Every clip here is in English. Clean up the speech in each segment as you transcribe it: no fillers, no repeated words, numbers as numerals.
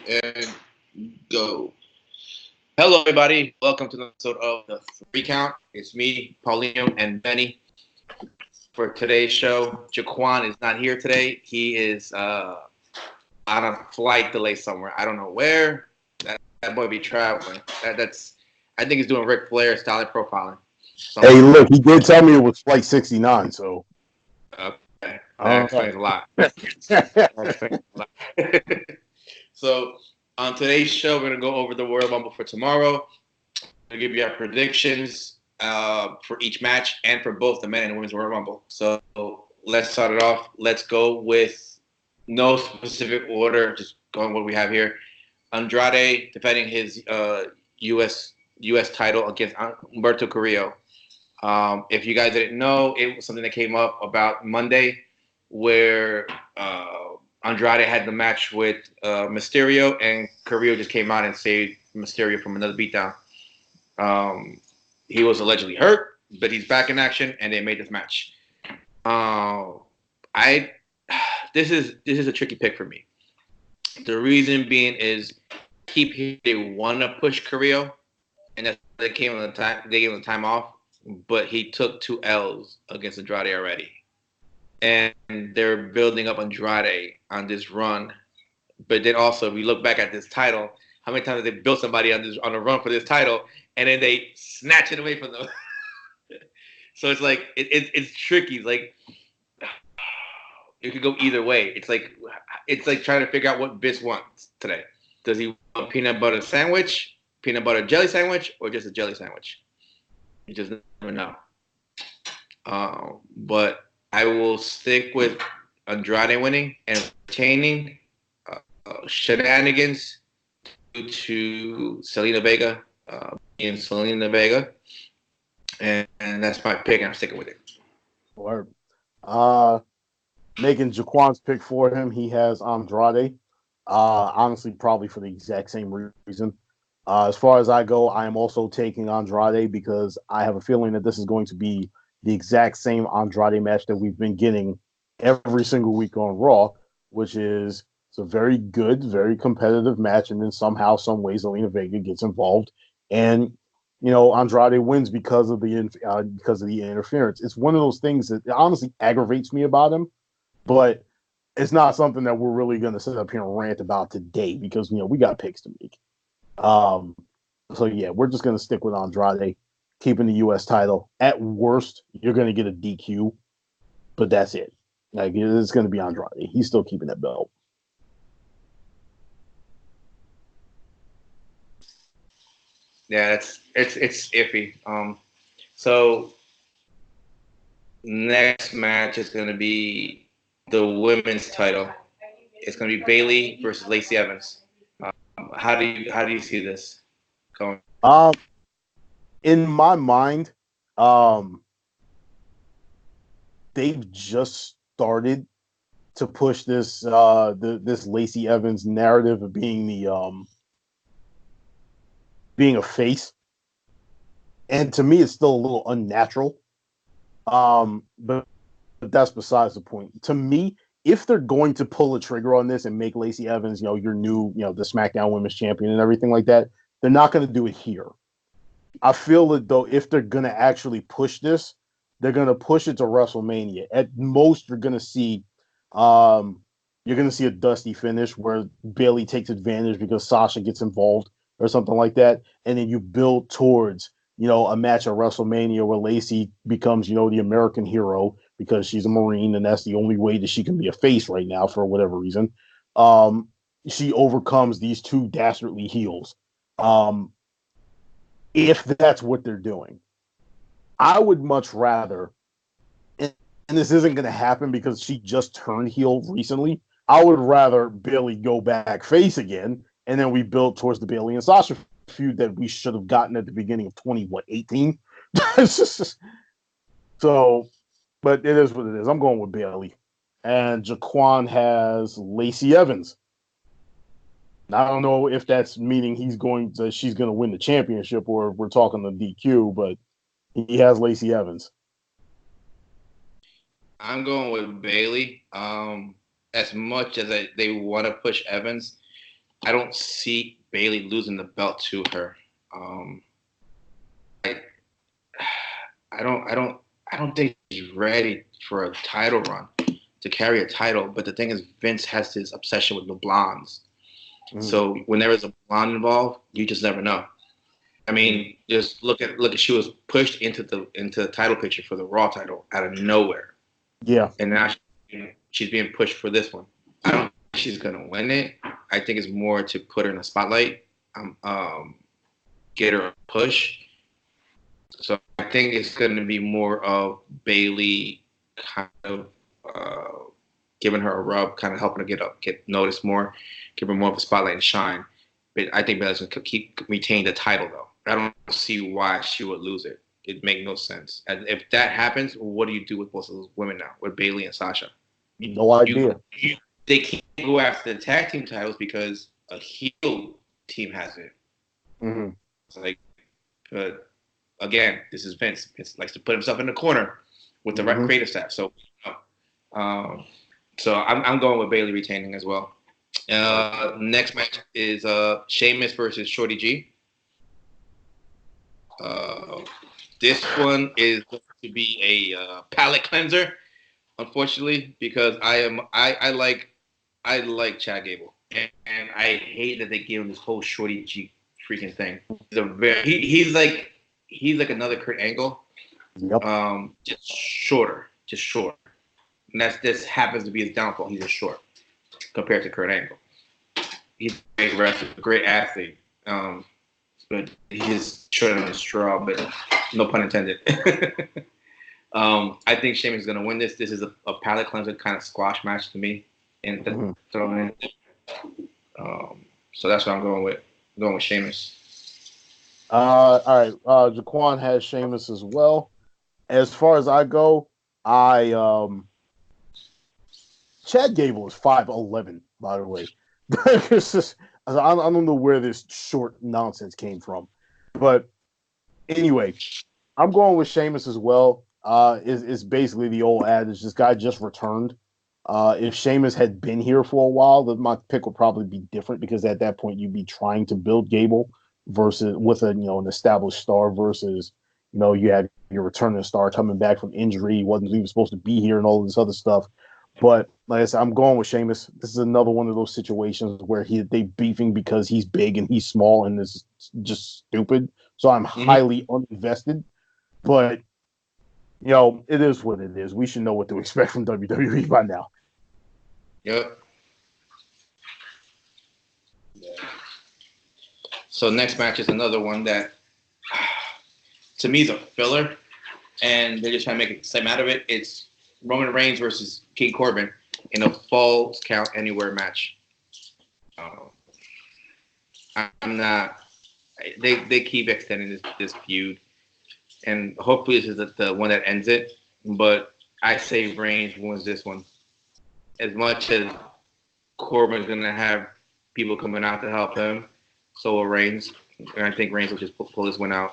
And go. Hello, everybody. Welcome to the episode of the Three Count. It's me, Paulinho, and Benny. For today's show, Jaquan is not here today. He is on a flight delay somewhere. I don't know where. That boy be traveling. That's. I think he's doing Ric Flair style profiling. Hey, look, he did tell me it was Flight 69, so. Okay. That explains a lot. So, on today's show, we're going to go over the Royal Rumble for tomorrow. We'll give you our predictions for each match and for both the men and women's Royal Rumble. So, let's start it off. Let's go with no specific order, just going what we have here. Andrade defending his U.S. title against Humberto Carrillo. If you guys didn't know, it was something that came up about Monday where Andrade had the match with Mysterio, and Carrillo just came out and saved Mysterio from another beatdown. He was allegedly hurt, but he's back in action, and they made this match. This is a tricky pick for me. The reason being is they want to push Carrillo, and they gave him the time off, but he took 2 L's against Andrade already. And they're building up Andrade on this run. But then also, if we look back at this title, how many times have they built somebody on a run for this title, and then they snatch it away from them? So it's like it's tricky. It's like it could go either way. It's like trying to figure out what Biss wants today. Does he want a peanut butter sandwich, peanut butter jelly sandwich, or just a jelly sandwich? You just never know. But I will stick with Andrade winning and retaining shenanigans due to Selena Vega being Selena Vega. And that's my pick, and I'm sticking with it. Word. Making Jaquan's pick for him, he has Andrade. Honestly, probably for the exact same reason. As far as I go, I am also taking Andrade because I have a feeling that this is going to be the exact same Andrade match that we've been getting every single week on Raw, which is it's a very good, very competitive match, and then somehow, some way, Zelina Vega gets involved, and Andrade wins because of the interference. It's one of those things that honestly aggravates me about him, but it's not something that we're really going to sit up here and rant about today because we got picks to make. So yeah, we're just going to stick with Andrade, keeping the U.S. title. At worst, you're going to get a DQ, but that's it. Like, it's going to be Andrade. He's still keeping that belt. Yeah, it's iffy. So next match is going to be the women's title. It's going to be Bayley versus Lacey Evans. How do you see this going? In my mind, they've just started to push this this Lacey Evans narrative of being a face, and to me, it's still a little unnatural. But that's besides the point. To me, if they're going to pull a trigger on this and make Lacey Evans, your new, the SmackDown Women's Champion and everything like that, they're not going to do it here. I feel that though, if they're going to actually push this, they're going to push it to WrestleMania. At most, you're going to see a dusty finish where Bayley takes advantage because Sasha gets involved or something like that, and then you build towards a match at WrestleMania where Lacey becomes the American hero because she's a Marine and that's the only way that she can be a face right now for whatever reason. She overcomes these 2 dastardly heels. If that's what they're doing, I would much rather, and this isn't going to happen because she just turned heel recently, I would rather Bayley go back face again, and then we build towards the Bayley and Sasha feud that we should have gotten at the beginning of 2018. So, but it is what it is. I'm going with Bayley. And Jaquan has Lacey Evans. I don't know if that's meaning she's going to win the championship or we're talking the DQ, but he has Lacey Evans. I'm going with Bayley. As much as they want to push Evans, I don't see Bayley losing the belt to her. I, I don't think she's ready for a title run to carry a title. But the thing is, Vince has this obsession with the blondes. So when there is a blonde involved, you just never know. I mean, just look at she was pushed into the title picture for the Raw title out of nowhere. Yeah. And now she's being pushed for this one. I don't think she's gonna win it. I think it's more to put her in the spotlight, get her a push. So I think it's gonna be more of Bayley kind of giving her a rub, kind of helping her get noticed more, give her more of a spotlight and shine. But I think Bayley's gonna retain the title though. I don't see why she would lose it. It makes no sense. And if that happens, what do you do with both of those women now, with Bayley and Sasha? No idea. They can't go after the tag team titles because a heel team has it. Mm-hmm. It's like, but again, this is Vince. Vince likes to put himself in the corner with the right creative staff. So, so I'm going with Bayley retaining as well. Next match is Sheamus versus Shorty G. This one is going to be a palate cleanser, unfortunately, because I like Chad Gable, and I hate that they gave him this whole Shorty G freaking thing. He's like another Kurt Angle, just shorter. And this happens to be his downfall. He's just short compared to Kurt Angle. He's a great wrestler, a great athlete. But he's short on the straw, but no pun intended. I think Sheamus is going to win this. This is a palate cleanser kind of squash match to me. And so that's what I'm going with. I'm going with Sheamus. All right. Jaquan has Sheamus as well. As far as I go, Chad Gable is 5'11", by the way. It's just, I don't know where this short nonsense came from. But anyway, I'm going with Sheamus as well. It's basically the old adage, this guy just returned. If Sheamus had been here for a while, then my pick would probably be different because at that point you'd be trying to build Gable versus with an established star versus you had your returning star coming back from injury, he wasn't even supposed to be here and all this other stuff. But like I said, I'm going with Sheamus. This is another one of those situations where they beefing because he's big and he's small and this is just stupid. So I'm highly uninvested. But it is what it is. We should know what to expect from WWE by now. Yep. So next match is another one that, to me, is a filler, and they're just trying to make a excitement out of it. It's Roman Reigns versus King Corbin in a Falls Count Anywhere match. I'm not. They keep extending this feud, and hopefully this is the one that ends it. But I say Reigns wins this one. As much as Corbin's gonna have people coming out to help him, so will Reigns, and I think Reigns will just pull this one out.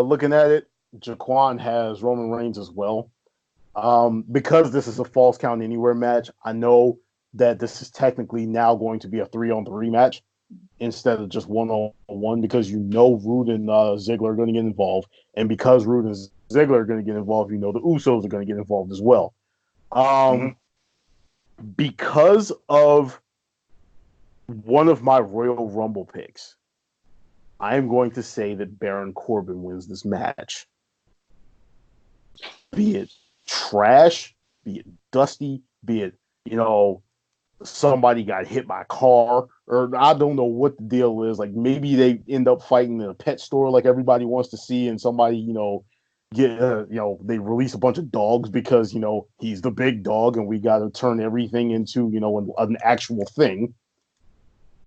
Looking at it, Jaquan has Roman Reigns as well. Because this is a Falls Count Anywhere match, I know that this is technically now going to be a 3-on-3 match instead of just 1-on-1 because Rude and Ziggler are going to get involved. And because Rude and Ziggler are going to get involved, the Usos are going to get involved as well. Because of one of my Royal Rumble picks, I am going to say that Baron Corbin wins this match. Be it trash, be it dusty, be it, somebody got hit by a car, or I don't know what the deal is. Like maybe they end up fighting in a pet store like everybody wants to see, and somebody, they release a bunch of dogs because, he's the big dog and we got to turn everything into, an actual thing.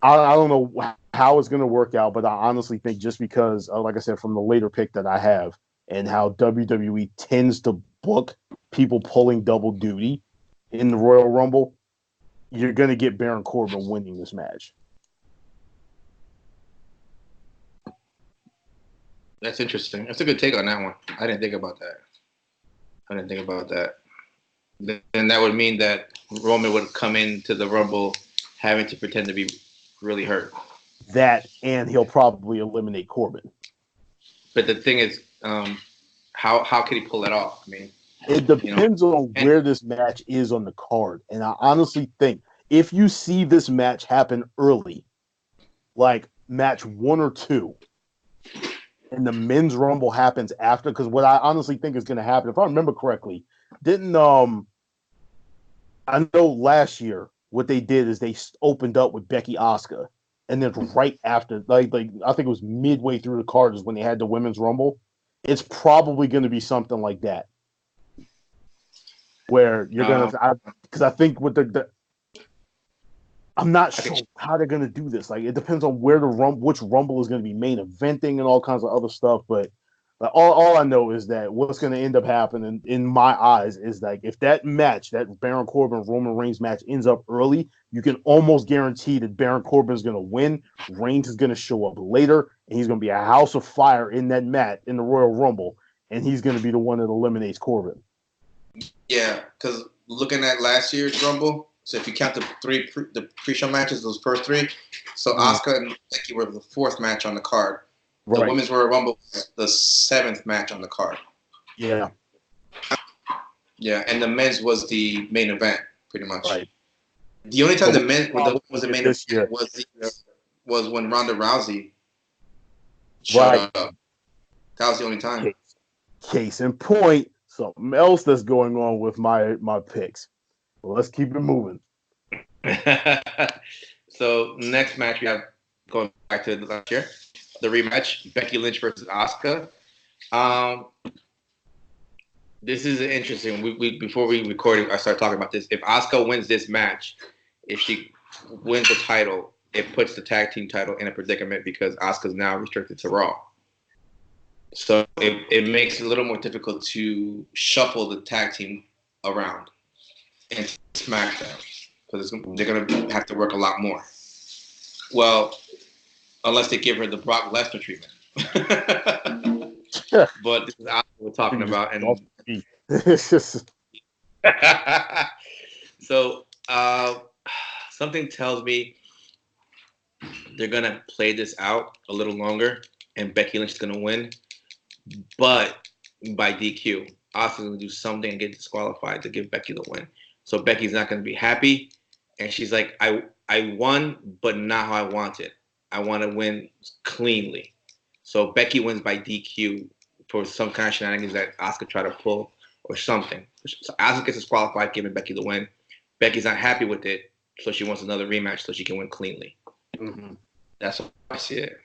I don't know how it's going to work out, but I honestly think just because, like I said, from the later pick that I have and how WWE tends to book people pulling double duty in the Royal Rumble, you're going to get Baron Corbin winning this match. That's interesting. That's a good take on that one. I didn't think about that. then that would mean that Roman would come into the Rumble having to pretend to be really hurt. That, and he'll probably eliminate Corbin. But the thing is, how could he pull that off? I mean, it depends on where this match is on the card. And I honestly think if you see this match happen early, like match 1 or 2, and the men's rumble happens after, because what I honestly think is going to happen, if I remember correctly, didn't I know last year what they did is they opened up with Becky Asuka, and then right after, like I think it was midway through the card is when they had the women's rumble. It's probably going to be something like that, where you're gonna, because I think with I'm not sure how they're gonna do this. Like, it depends on where which rumble is gonna be main eventing and all kinds of other stuff. But all I know is that what's gonna end up happening in my eyes is like if that match, that Baron Corbin Roman Reigns match, ends up early, you can almost guarantee that Baron Corbin is gonna win. Reigns is gonna show up later, and he's gonna be a house of fire in that match in the Royal Rumble, and he's gonna be the one that eliminates Corbin. Yeah, because looking at last year's Rumble. So if you count the pre-show matches, those first 3, so Asuka and Becky were the 4th match on the card. The Women's Royal Rumble was the 7th match on the card. Yeah. Yeah, and the men's was the main event, pretty much. Right. The only time the men was the main event was when Ronda Rousey showed up. That was the only time. Case in point, something else that's going on with my picks. Well, let's keep it moving. So next match we have, going back to last year, the rematch, Becky Lynch versus Asuka. This is interesting. We before we recorded, I started talking about this. If Asuka wins this match, if she wins the title, it puts the tag team title in a predicament because Asuka's now restricted to Raw. So it makes it a little more difficult to shuffle the tag team around and SmackDown because they're going to have to work a lot more. Well, unless they give her the Brock Lesnar treatment. But this is what we're talking about. And so something tells me they're going to play this out a little longer and Becky Lynch is going to win. But by DQ, Asuka's going to do something and get disqualified to give Becky the win. So Becky's not going to be happy. And she's like, I won, but not how I wanted. I want to win cleanly. So Becky wins by DQ for some kind of shenanigans that Asuka tried to pull or something. So Asuka gets disqualified, giving Becky the win. Becky's not happy with it, so she wants another rematch so she can win cleanly. Mm-hmm. That's how I see it.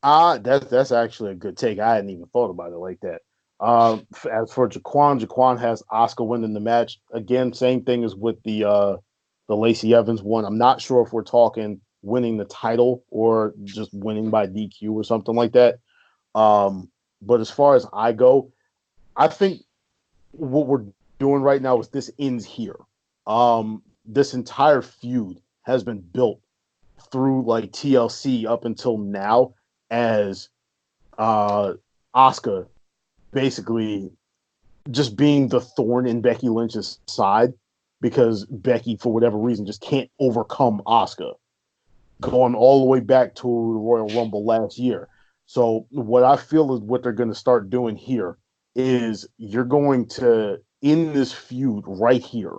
That's actually a good take. I hadn't even thought about it like that. As for Jaquan has Asuka winning the match. Again, same thing as with the Lacey Evans one. I'm not sure if we're talking winning the title or just winning by DQ or something like that. But as far as I go, I think what we're doing right now is this ends here. This entire feud has been built through like TLC up until now as Asuka basically just being the thorn in Becky Lynch's side because Becky, for whatever reason, just can't overcome Asuka. Going all the way back to the Royal Rumble last year. So what I feel is what they're going to start doing here is you're going to, in this feud right here,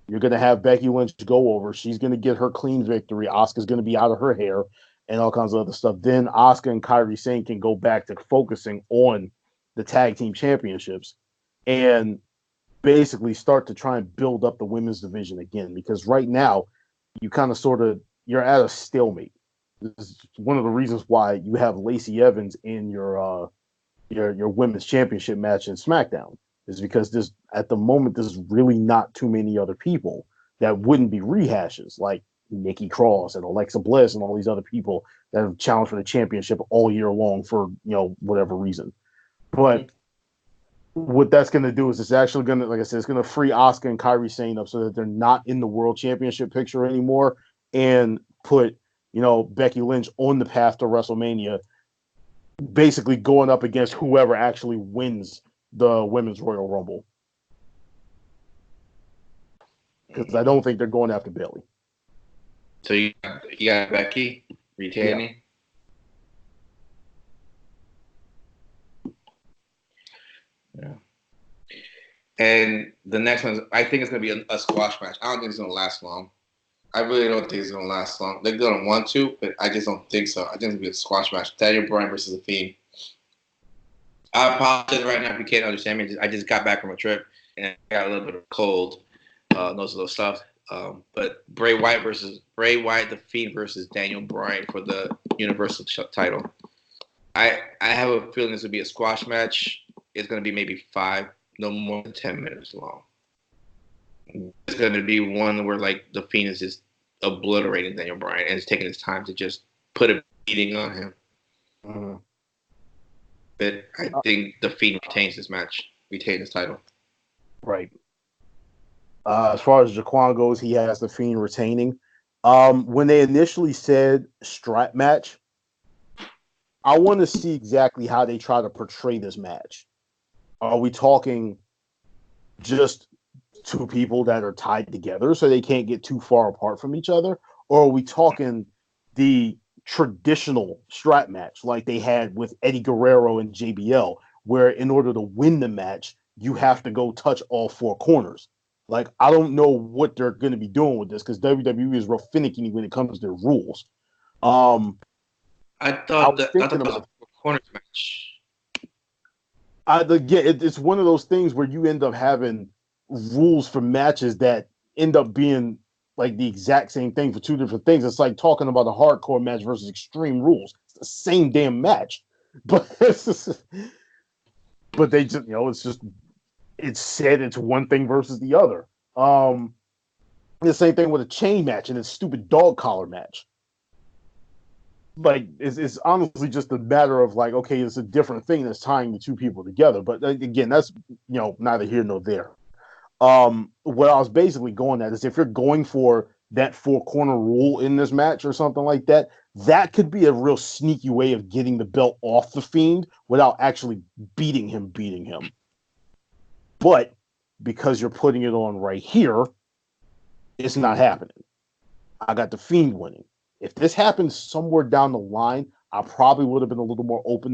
you're going to have Becky Lynch go over. She's going to get her clean victory. Asuka's going to be out of her hair and all kinds of other stuff. Then Asuka and Kairi Sane can go back to focusing on the tag team championships and basically start to try and build up the women's division again. Because right now, you kind of sort of, you're at a stalemate. This is one of the reasons why you have Lacey Evans in your women's championship match in SmackDown is because there's at the moment there's really not too many other people that wouldn't be rehashes like Nikki Cross and Alexa Bliss and all these other people that have challenged for the championship all year long for whatever reason. But what that's going to do is it's actually going to, like I said, it's going to free Asuka and Kairi Sane up so that they're not in the world championship picture anymore and put Becky Lynch on the path to WrestleMania, basically going up against whoever actually wins the Women's Royal Rumble. because I don't think they're going after Bayley. So you got Becky retaining. Yeah. And the next one, I think it's going to be a squash match. I don't think it's going to last long. I really don't think it's going to last long. They're going to want to, but I just don't think so. I think it's going to be a squash match. Daniel Bryan versus The Fiend. I apologize right now if you can't understand me. I just got back from a trip and I got a little bit of a cold, nose of those stuff. But Bray Wyatt, The Fiend versus Daniel Bryan for the Universal title. I have a feeling this will be a squash match. It's going to be maybe 5, no more than 10 minutes long. It's going to be one where like The Fiend is just obliterating Daniel Bryan and is taking his time to just put a beating on him. Mm-hmm. But I think The Fiend retains this match, retains his title. Right. As far as Jaquan goes, he has The Fiend retaining. When they initially said strap match, I want to see exactly how they try to portray this match. Are we talking just two people that are tied together so they can't get too far apart from each other? Or are we talking the traditional strap match like they had with Eddie Guerrero and JBL, where in order to win the match, you have to go touch all 4 corners? Like, I don't know what they're going to be doing with this because WWE is real finicky when it comes to their rules. I thought that was a 4 corners match. It's one of those things where you end up having rules for matches that end up being like the exact same thing for 2 different things. It's like talking about a hardcore match versus Extreme Rules. It's the same damn match, but but they just it's said it's one thing versus the other. The same thing with a chain match and a stupid dog collar match. Like it's honestly just a matter of like, okay, it's a different thing that's tying the 2 people together. But again, that's neither here nor there. What I was basically going at is if you're going for that 4 corner rule in this match or something like that, that could be a real sneaky way of getting the belt off the Fiend without actually beating him. But because you're putting it on right here, it's not happening. I got the Fiend winning. If this happens somewhere down the line, I probably would have been a little more open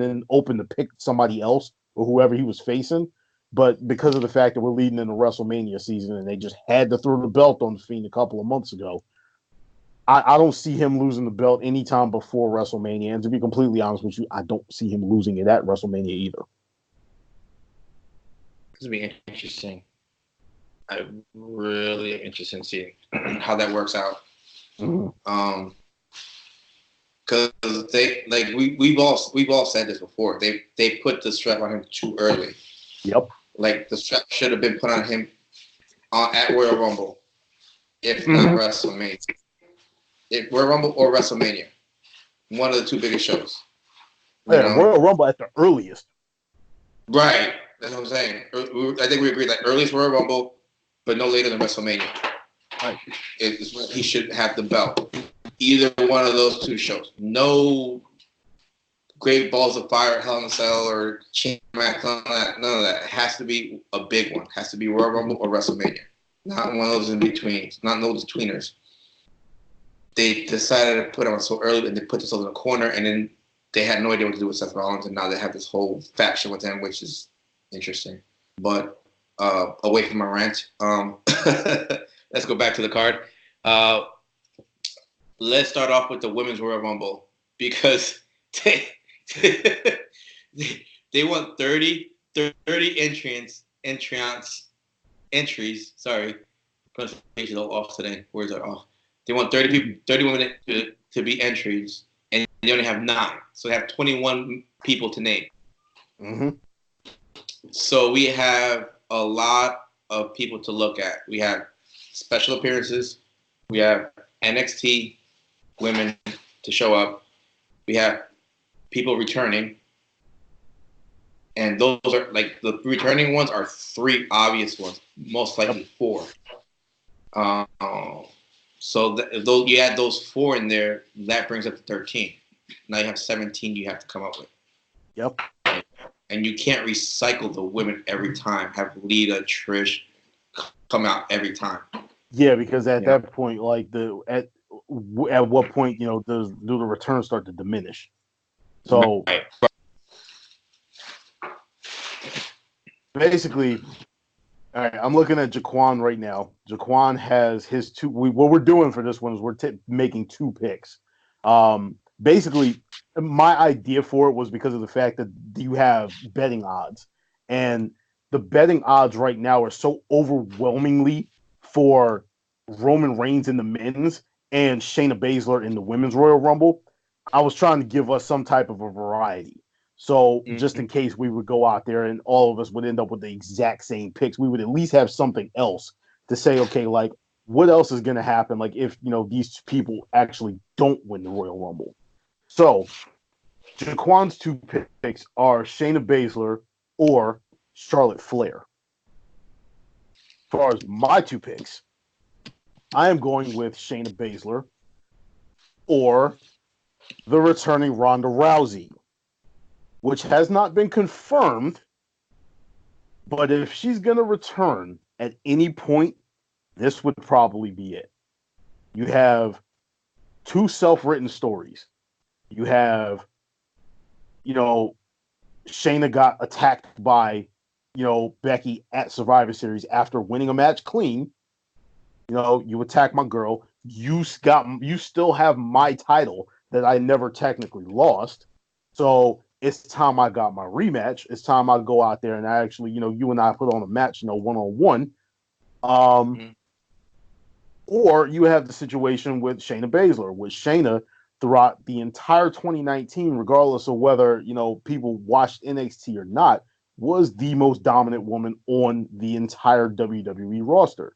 to pick somebody else or whoever he was facing. But because of the fact that we're leading into WrestleMania season and they just had to throw the belt on the Fiend a couple of months ago, I don't see him losing the belt anytime before WrestleMania. And to be completely honest with you, I don't see him losing it at WrestleMania either. This will be interesting. I'm really interested in seeing how that works out. Mm-hmm. Because we've all said this before. They put the strap on him too early. Yep. Like the strap should have been put on him at Royal Rumble, if not WrestleMania. Royal Rumble or WrestleMania, one of the 2 biggest shows. Royal Rumble at the earliest. Right. That's what I'm saying. I think we agree that earliest Royal Rumble, but no later than WrestleMania. Right. It's when he should have the belt. Either one of those 2 shows. No Great Balls of Fire, Hell in a Cell, or Chain Match, none of that. It has to be a big one. It has to be Royal Rumble or WrestleMania. Not one of those in between. Not those tweeners. They decided to put him on so early and they put themselves in a corner, and then they had no idea what to do with Seth Rollins, and now they have this whole faction with him, which is interesting. But away from my rant, let's go back to the card. Let's start off with the Women's Royal Rumble because they want 30 entries. Sorry, pronunciation all off today. Words are off. They want 30 women to be entries, and they only have 9, so they have 21 people to name. Mm-hmm. So we have a lot of people to look at. We have special appearances. We have NXT women to show up. We have people returning. And those are, like, the returning ones are 3 obvious ones, most likely 4. So if you add those 4 in there, that brings up to 13. Now you have 17 you have to come up with. Yep. And you can't recycle the women every time. Have Lita, Trish come out every time. Yeah, because at Yeah. that point, like at what point, do the returns start to diminish? So Right. basically, all right, I'm looking at Jaquan right now. Jaquan has his two. What we're doing for this one is we're making two picks. Basically, my idea for it was because of the fact that you have betting odds, and the betting odds right now are so overwhelmingly for Roman Reigns in the men's and Shayna Baszler in the women's Royal Rumble. I was trying to give us some type of a variety. So just Mm-hmm. in case we would go out there and all of us would end up with the exact same picks, we would at least have something else to say, okay, like what else is going to happen? Like if, these people actually don't win the Royal Rumble. So Jaquan's two picks are Shayna Baszler or Charlotte Flair. As far as my two picks, I am going with Shayna Baszler or the returning Ronda Rousey, which has not been confirmed. But if she's going to return at any point, this would probably be it. You have two self-written stories. You have, Shayna got attacked by, Becky at Survivor Series after winning a match clean. You attack my girl. You still have my title that I never technically lost. So it's time I got my rematch. It's time I go out there and I actually, you and I put on a match, one-on-one. Mm-hmm. Or you have the situation with Shayna Baszler, with Shayna throughout the entire 2019, regardless of whether, people watched NXT or not, was the most dominant woman on the entire WWE roster.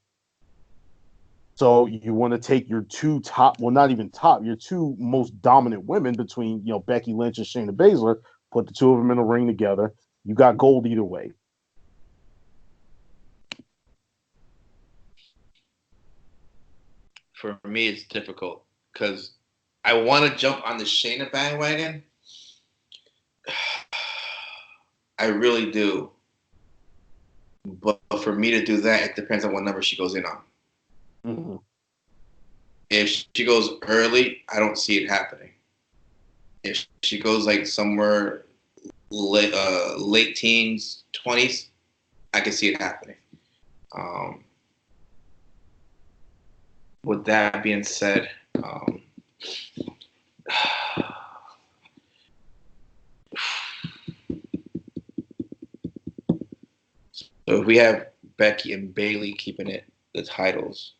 So you want to take your two top, well, not even top, your two most dominant women between, Becky Lynch and Shayna Baszler, put the two of them in a ring together. You got gold either way. For me, it's difficult because I want to jump on the Shayna bandwagon. I really do. But for me to do that, it depends on what number she goes in on. Mm-hmm. If she goes early, I don't see it happening. If she goes like somewhere late teens, 20s, I can see it happening. With that being said, so if we have Becky and Bayley keeping the titles,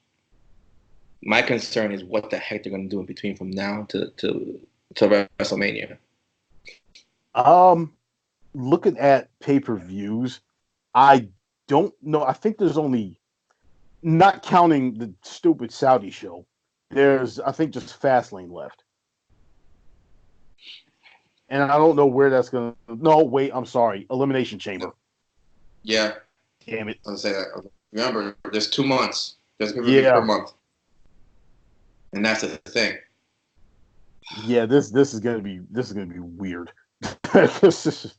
my concern is what the heck they're going to do in between from now to WrestleMania. Looking at pay-per-views, I don't know. I think there's only, not counting the stupid Saudi show, there's, I think, just Fastlane left. And I don't know where that's going to... No, wait, I'm sorry. Elimination Chamber. Yeah. Damn it. I'll say that. Remember, there's 2 months. There's going to be Yeah. per month. And that's the thing. Yeah, this is gonna be weird. This is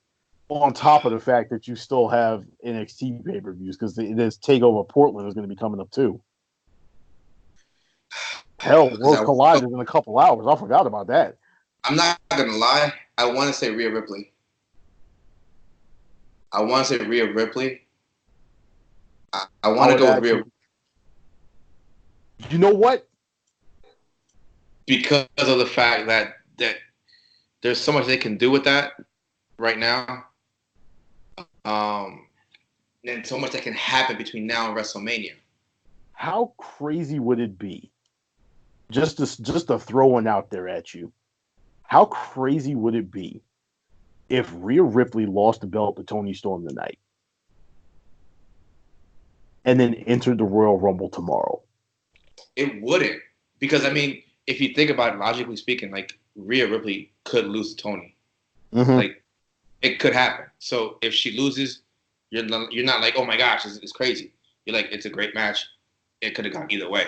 on top of the fact that you still have NXT pay-per-views, because this Takeover Portland is going to be coming up too. Hell, Worlds Collide is in a couple hours. I forgot about that. I'm not gonna lie. I want to say Rhea Ripley. I want to say Rhea Ripley. I want to go with Rhea. You know what? Because of the fact that there's so much they can do with that right now. And so much that can happen between now and WrestleMania. How crazy would it be? Just to throw one out there at you. How crazy would it be if Rhea Ripley lost the belt to Toni Storm tonight and then entered the Royal Rumble tomorrow? It wouldn't, because I mean, if you think about it, logically speaking, like Rhea Ripley could lose to Toni. Mm-hmm. Like it could happen. So if she loses, you're not like, oh my gosh, it's crazy. You're like, it's a great match. It could have gone either way.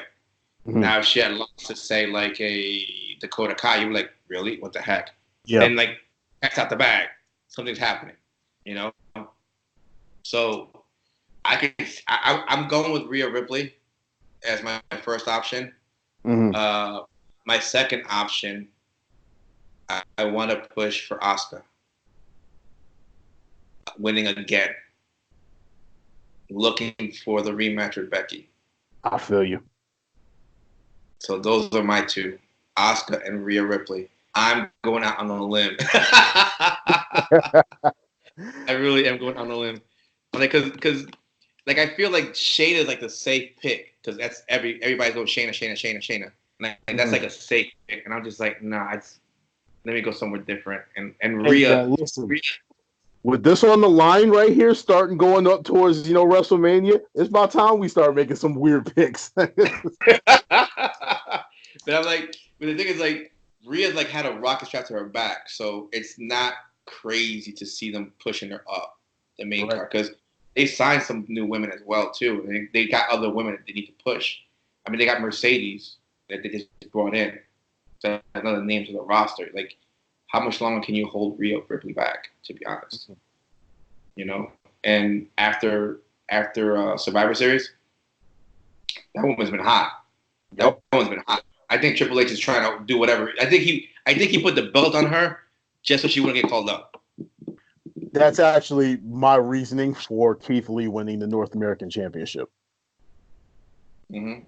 Mm-hmm. Now if she had lost to say like a Dakota Kai, you were like, really? What the heck? Yeah. Then like, X out the bag. Something's happening. So I'm going with Rhea Ripley. as my first option. Mm-hmm. My second option, I want to push for Asuka winning again, looking for the rematch with Becky. I feel you. So those are my two, Asuka and Rhea Ripley. I'm going out on a limb. I really am going on a limb, like because like I feel like Shayna is like the safe pick because that's everybody's going Shayna, and that's like a safe pick, and I'm just like nah, let me go somewhere different, and Hey, Rhea, man, listen. With this on the line right here, starting going up towards WrestleMania, it's about time we start making some weird picks. but I'm like, but the thing is like Rhea's like had a rocket strapped to her back, so it's not crazy to see them pushing her up the main card because they signed some new women as well too. They got other women that they need to push. I mean, they got Mercedes that they just brought in. So another name to the roster. Like, how much longer can you hold Rhea Ripley back? To be honest, And after Survivor Series, that woman's been hot. That woman's been hot. I think Triple H is trying to do whatever. I think he put the belt on her just so she wouldn't get called up. That's actually my reasoning for Keith Lee winning the North American Championship. Mm-hmm.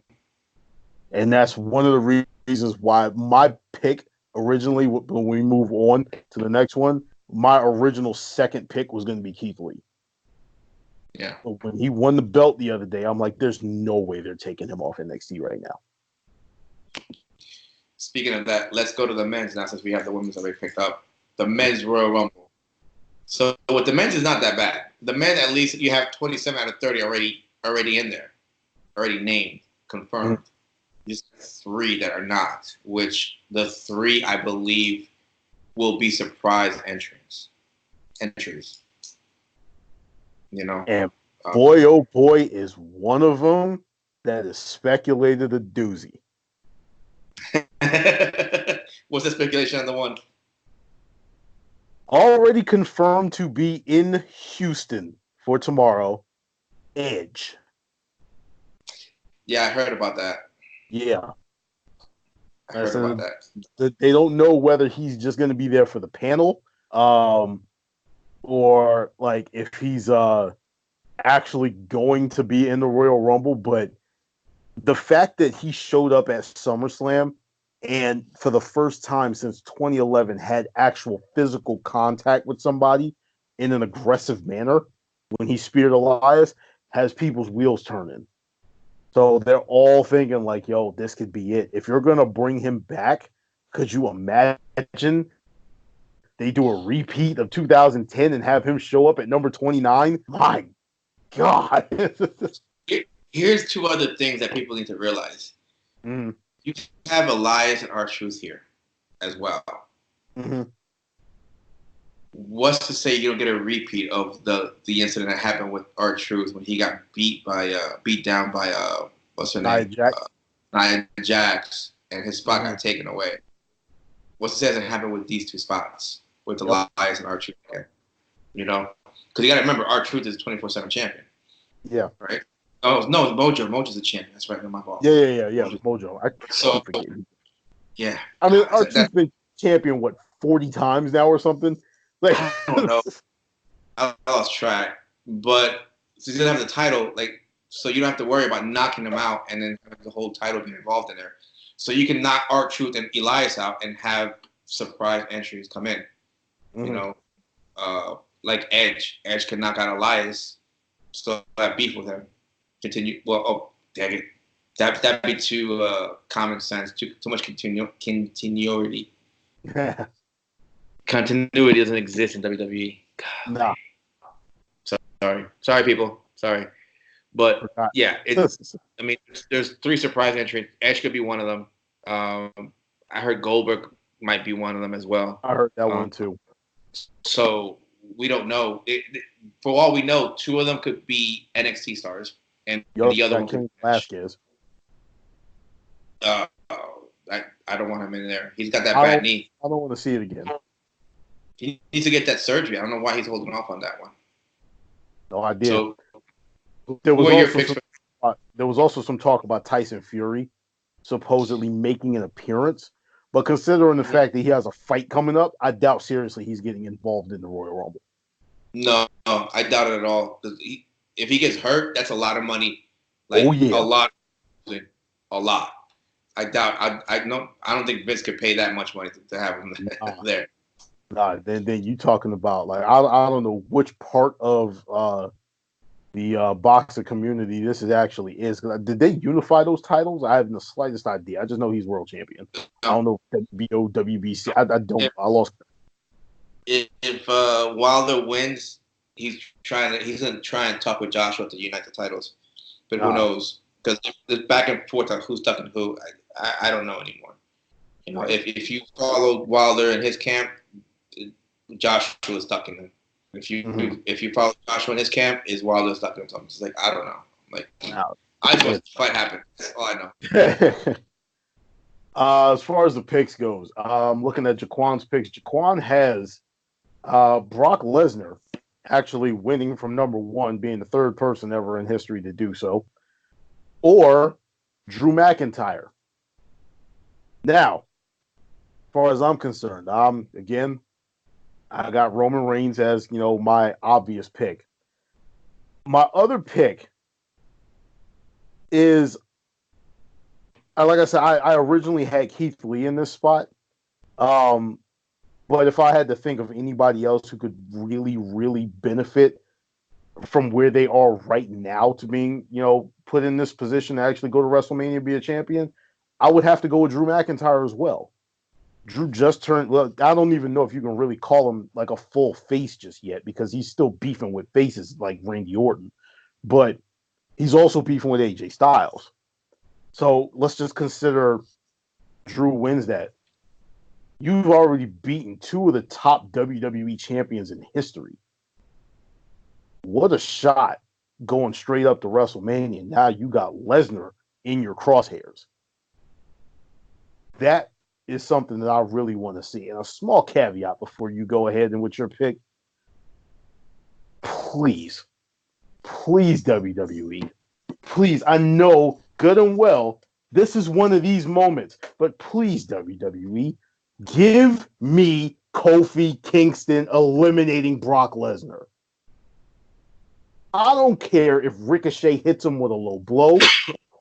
And that's one of the reasons why my pick originally, when we move on to the next one, my original second pick was going to be Keith Lee. Yeah. But when he won the belt the other day, I'm like, there's no way they're taking him off NXT right now. Speaking of that, let's go to the men's now since we have the women's already picked up. The men's Royal Rumble. So with the men's is not that bad. The men, at least you have 27 out of 30 already in there, already named, confirmed. Mm-hmm. Just 3 that are not, which the 3 I believe will be surprise entries. And boy, oh boy, is one of them that is speculated a doozy. What's the speculation on the one? Already confirmed to be in Houston for tomorrow, Edge. Yeah, I heard about that. Yeah. I heard about that. They don't know whether he's just going to be there for the panel, or like if he's actually going to be in the Royal Rumble. But the fact that he showed up at SummerSlam and for the first time since 2011 had actual physical contact with somebody in an aggressive manner when he speared Elias has people's wheels turning. So they're all thinking like, yo, this could be it. If you're going to bring him back, could you imagine they do a repeat of 2010 and have him show up at number 29? My God. Here's 2 other things that people need to realize. Mm-hmm. You have Elias and R-Truth here as well. Mm-hmm. What's to say you don't get a repeat of the incident that happened with R-Truth when he got beat down by what's her name? Nia Jax, and his spot got taken away. What's to say that happened with these 2 spots with Elias and R-Truth again? Because you got to remember R-Truth is 24/7 champion. Yeah. Right. Oh no, Mojo. Mojo's the champion. That's right. My fault. Yeah. Mojo. I forget. Yeah. I mean, R-Truth's been champion 40 times now or something. Like, I don't know. I lost track. But since he doesn't have the title, so you don't have to worry about knocking him out and then have the whole title being involved in there. So you can knock R-Truth and Elias out and have surprise entries come in. Mm-hmm. Like Edge. Edge can knock out Elias, so have beef with him. Continue. Well, dang it. That'd be too common sense. Too much continuity. Continuity doesn't exist in WWE. No. Sorry, people. Sorry, but yeah, it's. I mean, there's 3 surprise entries. Edge could be one of them. I heard Goldberg might be one of them as well. I heard that one too. So we don't know. For all we know, 2 of them could be NXT stars, and the other one could. Velasquez. I don't want him in there. He's got that bad knee. I don't want to see it again. He needs to get that surgery. I don't know why he's holding off on that one. No idea. So, there was also some there was also some talk about Tyson Fury supposedly making an appearance. But considering the fact that he has a fight coming up, I doubt seriously he's getting involved in the Royal Rumble. No, I doubt it at all. If he gets hurt, that's a lot of money. A lot. I doubt. I don't think Vince could pay that much money to have him there. Nah, then you talking about I don't know which part of the boxer community this actually is. Did they unify those titles? I have the slightest idea. I just know he's world champion. I don't know if WBO, WBC. I don't. I lost. If Wilder wins, he's gonna try and talk with Joshua to unite the titles, but who knows? Because there's back and forth on who's stuck in who. I don't know anymore. If you follow Wilder in his camp, Joshua is stuck in him. If you follow Joshua in his camp, is Wilder stuck in him? It's like I don't know. I just want the fight happen. That's all I know. As far as the picks goes, looking at Jaquan's picks, Jaquan has Brock Lesnar actually winning from number 1, being the third person ever in history to do so, or Drew McIntyre. Now, as far as I'm concerned, again, I got Roman Reigns as, my obvious pick. My other pick is, like I said, I originally had Keith Lee in this spot. But if I had to think of anybody else who could really, really benefit from where they are right now to being, put in this position to actually go to WrestleMania and be a champion, I would have to go with Drew McIntyre as well. Drew just turned. Well, I don't even know if you can really call him like a full face just yet, because he's still beefing with faces like Randy Orton, but he's also beefing with AJ Styles. So let's just consider Drew wins that. You've already beaten 2 of the top WWE champions in history. What a shot going straight up to WrestleMania. Now you got Lesnar in your crosshairs. That is something that I really want to see. And a small caveat before you go ahead and with your pick. Please, WWE. Please, I know good and well this is one of these moments, but please, WWE, give me Kofi Kingston eliminating Brock Lesnar. I don't care if Ricochet hits him with a low blow,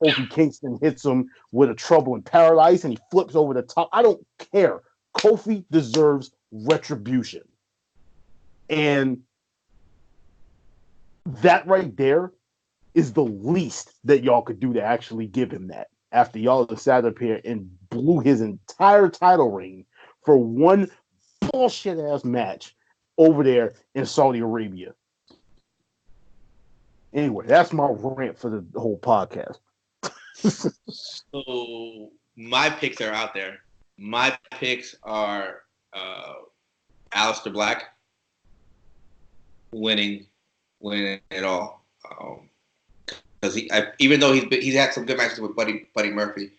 Kofi Kingston hits him with a trouble in paradise, and he flips over the top. I don't care. Kofi deserves retribution. And that right there is the least that y'all could do to actually give him that, after y'all have sat up here and blew his entire title reign for one bullshit-ass match over there in Saudi Arabia. Anyway, that's my rant for the whole podcast. So my picks are out there. My picks are Aleister Black winning it all. Because even though he's had some good matches with Buddy Murphy,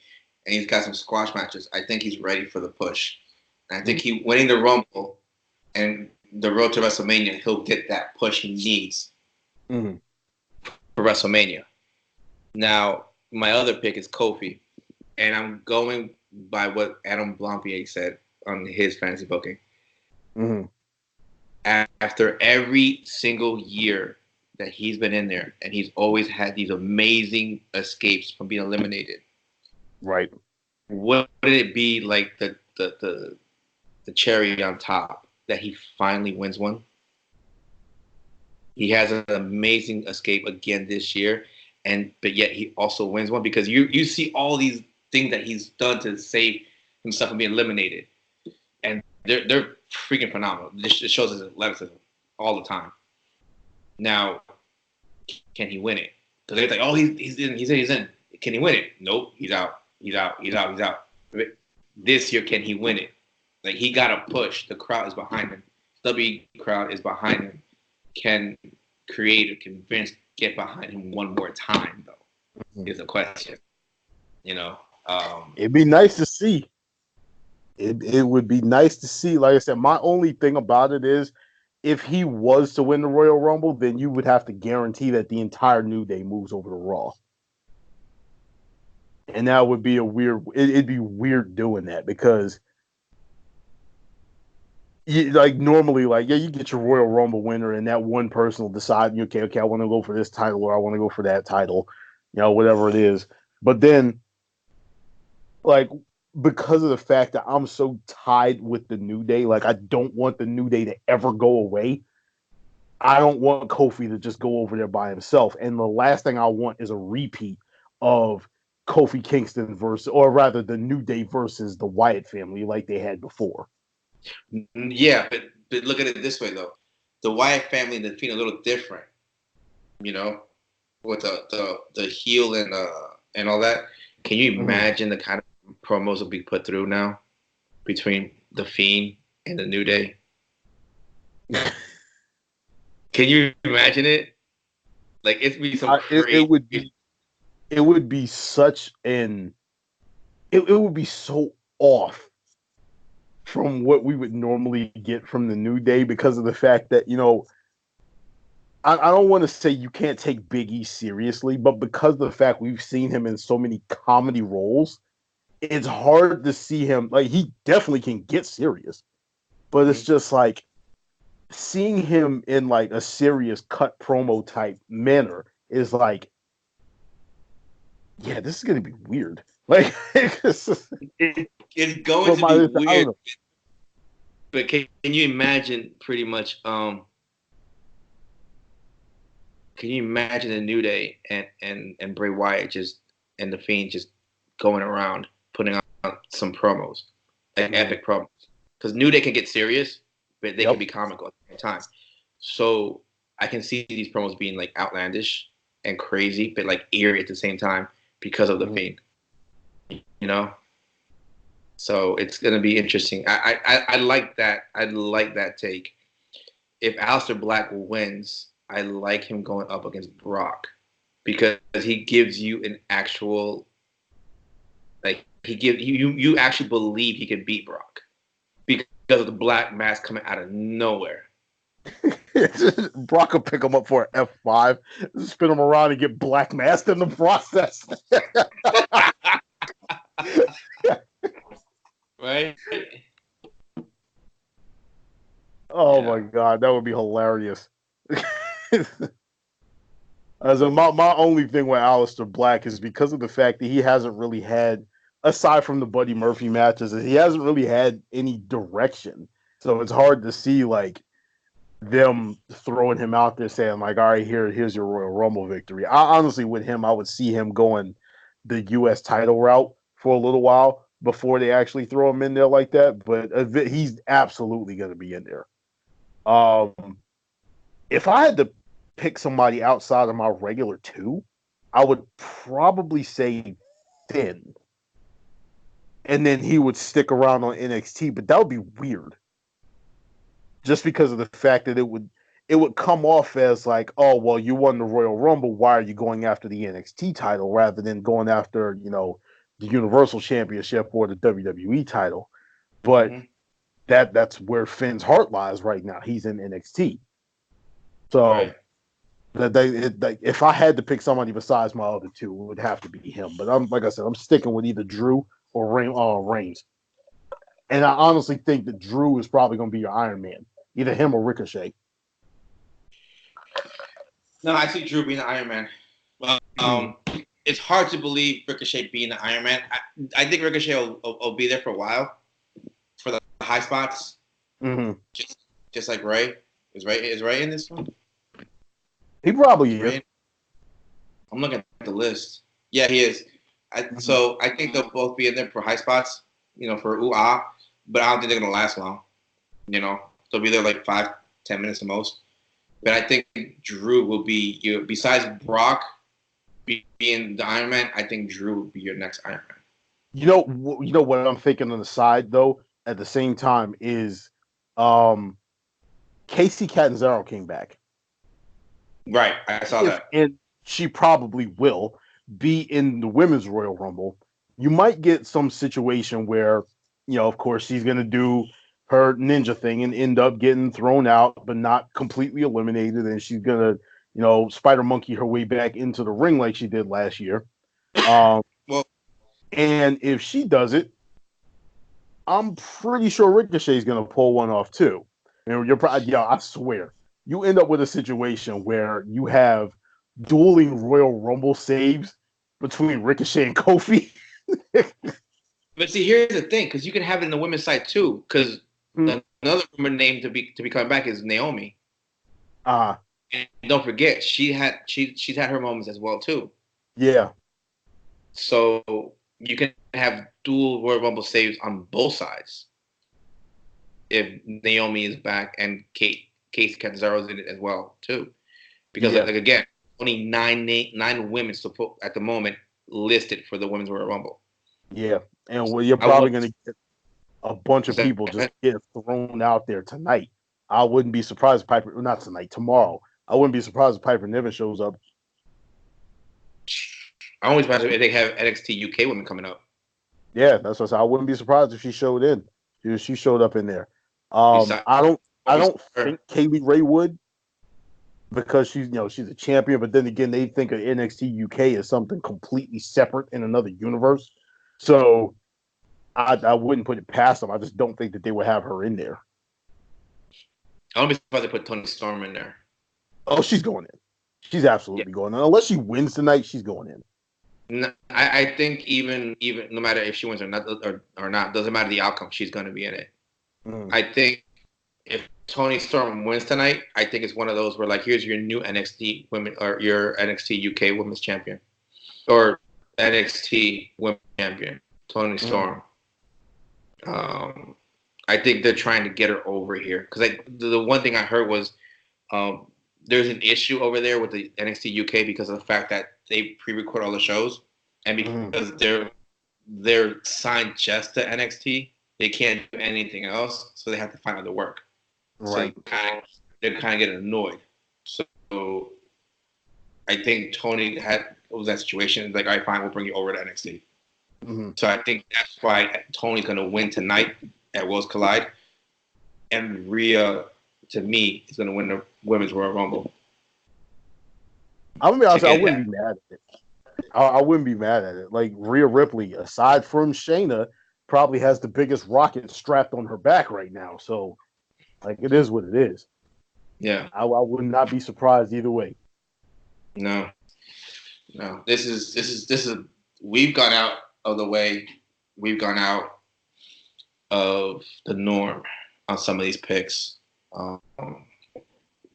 and he's got some squash matches, I think he's ready for the push. And I think he winning the Rumble and the road to WrestleMania, he'll get that push he needs for WrestleMania. Now, my other pick is Kofi, and I'm going by what Adam Blampier said on his fantasy booking. After every single year that he's been in there, and he's always had these amazing escapes from being eliminated. Right. What would it be like the cherry on top that he finally wins one? He has an amazing escape again this year, but yet he also wins one, because you see all these things that he's done to save himself from being eliminated, and they're freaking phenomenal. This shows his athleticism all the time. Now, can he win it? Because they're like, oh, he's in. Can he win it? Nope, he's out. This year, can he win it? Like, he got to push. The crowd is behind him. WWE crowd is behind him. Can Vince get behind him one more time, though? Is a question. It'd be nice to see. It would be nice to see. Like I said, my only thing about it is, if he was to win the Royal Rumble, then you would have to guarantee that the entire New Day moves over to Raw. And that would be it'd be weird doing that because normally, you get your Royal Rumble winner, and that one person will decide, okay, I want to go for this title or I want to go for that title, whatever it is. But then, like, because of the fact that I'm so tied with the New Day, I don't want the New Day to ever go away. I don't want Kofi to just go over there by himself. And the last thing I want is a repeat of Kofi Kingston or rather the New Day versus the Wyatt family like they had before. Yeah, but look at it this way though, the Wyatt family and the Fiend are a little different, with the heel and all that. Can you imagine the kind of promos will be put through now between the Fiend and the New Day? Can you imagine it? Like it'd be so crazy. It would be such an. It would be so off from what we would normally get from the New Day because of the fact that I don't want to say you can't take Big E seriously, but because of the fact we've seen him in so many comedy roles, it's hard to see him. Like, he definitely can get serious, but it's just like seeing him in like a serious cut promo type manner is like, yeah, this is gonna be weird. Like, it's going to be weird. But can you imagine pretty much? Can you imagine the New Day and Bray Wyatt and the Fiend just going around putting out some promos, like epic promos? Because New Day can get serious, but they can be comical at the same time. So I can see these promos being like outlandish and crazy, but like eerie at the same time because of the Fiend. So it's gonna be interesting. I like that. I like that take. If Aleister Black wins, I like him going up against Brock because he gives you an actual, like, you actually believe he can beat Brock because of the black mask coming out of nowhere. Brock will pick him up for an F5, spin him around and get black masked in the process. Right? Oh my God, that would be hilarious. As my only thing with Aleister Black is because of the fact that he hasn't really had, aside from the Buddy Murphy matches, he hasn't really had any direction. So it's hard to see like them throwing him out there saying like, all right, here's your Royal Rumble victory. Honestly, with him, I would see him going the U.S. title route for a little while before they actually throw him in there like that. But he's absolutely going to be in there. If I had to pick somebody outside of my regular two, I would probably say Finn. And then he would stick around on NXT, but that would be weird. Just because of the fact that it would come off as like, oh, well, you won the Royal Rumble. Why are you going after the NXT title rather than going after, the Universal Championship or the WWE title? But that's where Finn's heart lies right now. He's in NXT. So if I had to pick somebody besides my other two, it would have to be him. But I'm sticking with either Drew or Reigns. And I honestly think that Drew is probably going to be your Iron Man. Either him or Ricochet. No, I see Drew being the Iron Man. It's hard to believe Ricochet being the Iron Man. I think Ricochet will be there for a while for the high spots. Just like Ray. Is Ray in this one? He probably is. I'm looking at the list. Yeah, he is. So I think they'll both be in there for high spots, for ooh-ah. But I don't think they're going to last long. They'll be there like 5-10 minutes the most. But I think Drew will be, besides Brock being the Iron Man, I think Drew will be your next Iron Man. You know what I'm thinking on the side, though, at the same time is Casey Catanzaro came back. Right, I saw that. And she probably will be in the Women's Royal Rumble. You might get some situation where, of course, she's going to do her ninja thing and end up getting thrown out, but not completely eliminated. And she's going to, spider monkey her way back into the ring like she did last year. Well, And if she does it, I'm pretty sure Ricochet's going to pull one off too. And you're probably, yeah, I swear, you end up with a situation where you have dueling Royal Rumble saves between Ricochet and Kofi. But see, here's the thing, because you can have it in the women's side too. Because another woman named to be coming back is Naomi. And don't forget, she's had her moments as well too. Yeah. So you can have dual Royal Rumble saves on both sides if Naomi is back and Case Catanzaro's in it as well too. Because like again, only nine women at the moment listed for the Women's Royal Rumble. Yeah, and you're probably going to get a bunch of people just get thrown out there tonight. I wouldn't be surprised if Piper, not tonight, tomorrow. I wouldn't be surprised if Piper Niven shows up. I always imagine if they have NXT UK women coming up. Yeah, that's what I said. I wouldn't be surprised if she showed in. She showed up in there. I don't think Kaylee Ray would, because she's a champion. But then again, they think of NXT UK as something completely separate in another universe. So I wouldn't put it past them. I just don't think that they would have her in there. I wouldn't be surprised they put Toni Storm in there. Oh, she's going in. She's absolutely going in. Unless she wins tonight, she's going in. No, I think even no matter if she wins or not, doesn't matter the outcome, she's going to be in it. I think if Toni Storm wins tonight, I think it's one of those where, like, here's your new NXT women or your NXT UK Women's Champion or NXT Women's Champion, Toni Storm. I think they're trying to get her over here because the one thing I heard was there's an issue over there with the NXT UK because of the fact that they pre-record all the shows, and because they're signed just to NXT, they can't do anything else, so they have to find other work. Right. So they're kind of getting annoyed. So I think Tony was that situation. It's like, all right, fine, we'll bring you over to NXT. So I think that's why Tony's going to win tonight at Worlds Collide, and Rhea, to me, is going to win the Women's Royal Rumble. I'm gonna be honest, I wouldn't be mad at it. I wouldn't be mad at it. Like, Rhea Ripley, aside from Shayna, probably has the biggest rocket strapped on her back right now. So, like, it is what it is. Yeah, I would not be surprised either way. No. This is. We've gone out of the way. We've gone out of the norm on some of these picks.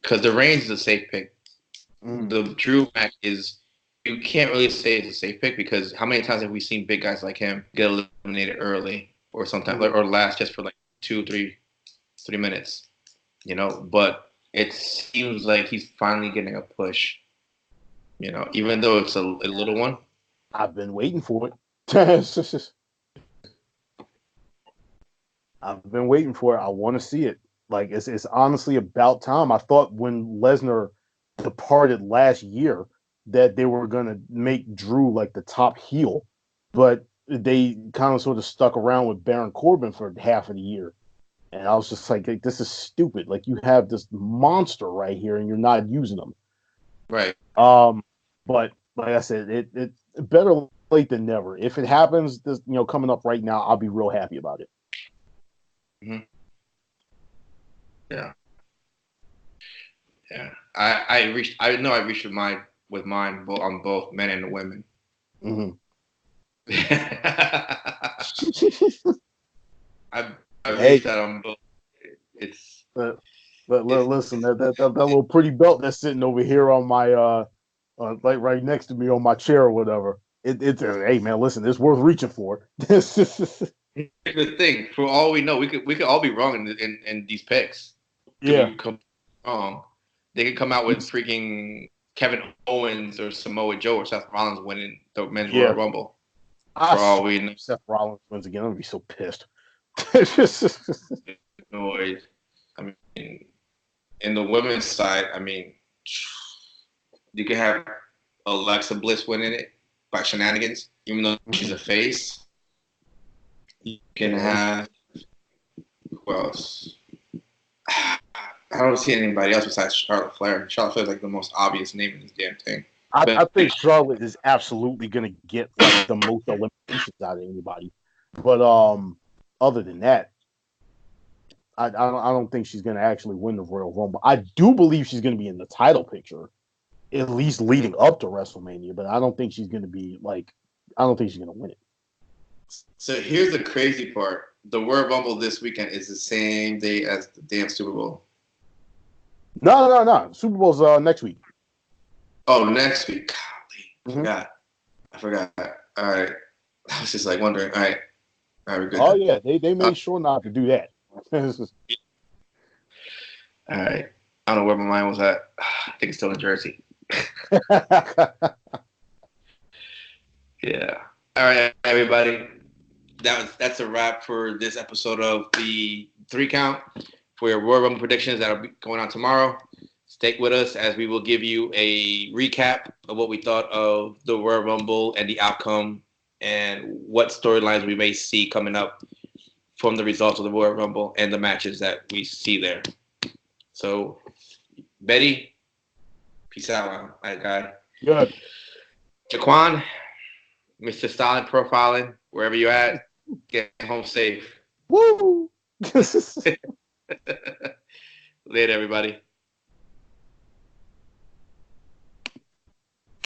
Because the Reigns is a safe pick. The Drew match is, you can't really say it's a safe pick because how many times have we seen big guys like him get eliminated early or sometimes or last just for like 2-3 minutes, But it seems like he's finally getting a push, even though it's a little one. I've been waiting for it. I've been waiting for it. I want to see it. Like, it's honestly about time. I thought when Lesnar departed last year that they were going to make Drew like the top heel, but they kind of sort of stuck around with Baron Corbin for half of the year. And I was just like, this is stupid. Like, you have this monster right here and you're not using them. Right. But like I said, it better late than never. If it happens, this, coming up right now, I'll be real happy about it. Yeah. Yeah, I reached with mine on both men and women. I reached that on both. It's listen, that little pretty belt that's sitting over here on my like right next to me on my chair or whatever. It's hey man, listen, it's worth reaching for. Here's the thing: for all we know, we could all be wrong in these picks. Yeah, wrong. They could come out with freaking Kevin Owens or Samoa Joe or Seth Rollins winning the Men's Royal Rumble. For all we know. Seth Rollins wins again, I'm going to be so pissed. Noise. I mean, in the women's side, I mean, you can have Alexa Bliss winning it by shenanigans, even though she's a face. You can have, who else? I don't see anybody else besides Charlotte Flair. Charlotte Flair is like the most obvious name in this damn thing. I think Charlotte is absolutely going to get like the most Olympic expectations out of anybody. But other than that, I don't think she's going to actually win the Royal Rumble. I do believe she's going to be in the title picture, at least leading up to WrestleMania. But I don't think she's going to be I don't think she's going to win it. So here's the crazy part: the Royal Rumble this weekend is the same day as the damn Super Bowl. No. Super Bowl's next week. Oh, next week. Golly, Mm-hmm. I forgot. All right, I was just like wondering. All right, we're good. Oh yeah, they made sure not to do that. All right. I don't know where my mind was at. I think it's still in Jersey. Yeah. All right, everybody. That's a wrap for this episode of the 3 Count for your Royal Rumble predictions that will be going on tomorrow. Stay with us as we will give you a recap of what we thought of the Royal Rumble and the outcome and what storylines we may see coming up from the results of the Royal Rumble and the matches that we see there. So, Betty, peace out, my guy. Good. Jaquan, Mr. Silent Profiling, wherever you're at, get home safe. Woo! Later, everybody.